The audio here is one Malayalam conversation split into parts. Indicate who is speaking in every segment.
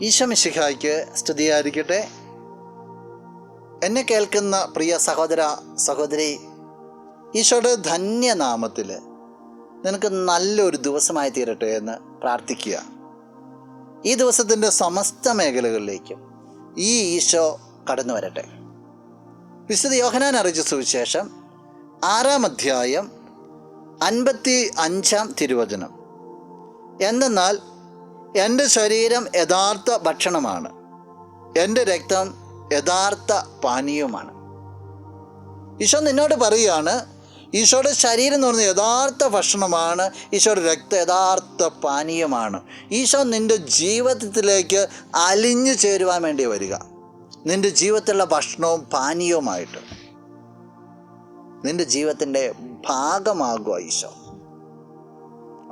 Speaker 1: ഈശോ മിശിഹായ്ക്ക് സ്തുതിയായിരിക്കട്ടെ. എന്നെ കേൾക്കുന്ന പ്രിയ സഹോദര സഹോദരി, ഈശോയുടെ ധന്യനാമത്തിൽ നിനക്ക് നല്ലൊരു ദിവസമായി തീരട്ടെ എന്ന് പ്രാർത്ഥിക്കുക. ഈ ദിവസത്തിൻ്റെ സമസ്ത മേഖലകളിലേക്കും ഈ ഈശോ കടന്നു വരട്ടെ. വിശുദ്ധ യോഹന്നാൻ അറിയിച്ച സുവിശേഷം 6-ാം അധ്യായം 55-ാം തിരുവചനം: എന്തെന്നാൽ എൻ്റെ ശരീരം യഥാർത്ഥ ഭക്ഷണമാണ്, എൻ്റെ രക്തം യഥാർത്ഥ പാനീയവുമാണ്. ഈശോ നിന്നോട് പറയുകയാണ്, ഈശോയുടെ ശരീരം എന്ന് പറയുന്നത് യഥാർത്ഥ ഭക്ഷണമാണ്, ഈശോയുടെ രക്തം യഥാർത്ഥ പാനീയമാണ്. ഈശോ നിൻ്റെ ജീവിതത്തിലേക്ക് അലിഞ്ഞു ചേരുവാൻ വേണ്ടി വരിക. നിൻ്റെ ജീവിതത്തിലുള്ള ഭക്ഷണവും പാനീയവുമായിട്ട് നിൻ്റെ ജീവിതത്തിൻ്റെ ഭാഗമാകുക ഈശോ.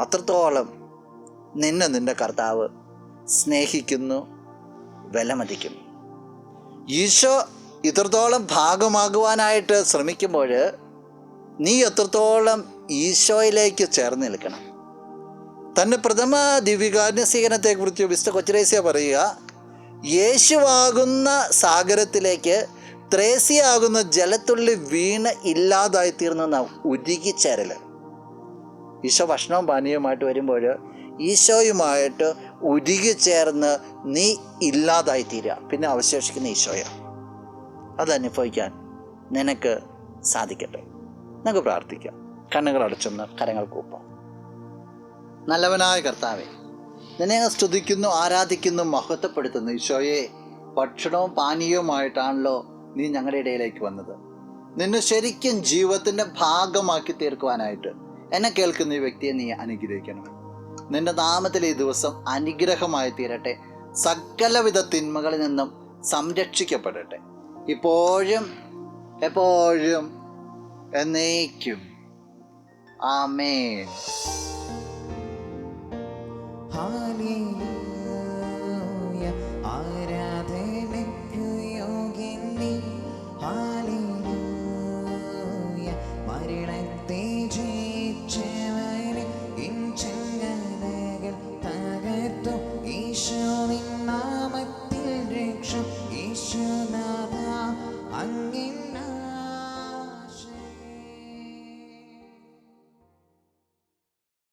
Speaker 1: അത്രത്തോളം നിന്റെ കർത്താവ് സ്നേഹിക്കുന്നു, വിലമതിക്കുന്നു. ഈശോ ഇത്രത്തോളം ഭാഗമാകുവാനായിട്ട് ശ്രമിക്കുമ്പോൾ നീ എത്രത്തോളം ഈശോയിലേക്ക് ചേർന്ന് നിൽക്കണം. തൻ്റെ പ്രഥമ ദിവ്യകാരുണ്യ സ്വീകരണത്തെക്കുറിച്ച് വിശുദ്ധ കൊച്ചുത്രേസ്യ പറയുക, യേശുവാകുന്ന സാഗരത്തിലേക്ക് ത്രേസ്യയാകുന്ന ജലത്തുള്ളി വീണ് ഇല്ലാതായിത്തീർന്ന ഉരുകിച്ചേരൽ. ഈശോ ഭക്ഷണവും പാനീയവുമായിട്ട് വരുമ്പോൾ ഈശോയുമായിട്ട് ഉരുകിച്ചേർന്ന് നീ ഇല്ലാതായിത്തീരുക. പിന്നെ അവശേഷിക്കുന്ന ഈശോയാണ്. അതനുഭവിക്കാൻ നിനക്ക് സാധിക്കട്ടെ. നമുക്ക് പ്രാർത്ഥിക്കാം. കണ്ണുകൾ അടച്ചൊന്ന് കരങ്ങൾ കൂപ്പാം. നല്ലവനായ കർത്താവേ, നിന്നെ സ്തുതിക്കുന്നു, ആരാധിക്കുന്നു, മഹത്വപ്പെടുത്തുന്നു. ഈശോയെ, ഭക്ഷണവും പാനീയവുമായിട്ടാണല്ലോ നീ ഞങ്ങളുടെ ഇടയിലേക്ക് വന്നത്. നിന്നെ ശരിക്കും ജീവിതത്തിൻ്റെ ഭാഗമാക്കി തീർക്കുവാനായിട്ട് എന്നെ കേൾക്കുന്ന ഈ വ്യക്തിയെ നീ അനുഗ്രഹിക്കണം. നിന്റെ നാമത്തിൽ ഈ ദിവസം അനുഗ്രഹമായി തീരട്ടെ. സകലവിധ തിന്മകളിൽ നിന്നും സംരക്ഷിക്കപ്പെടട്ടെ, ഇപ്പോഴും എപ്പോഴും എന്നേക്കും. ആമേൻ.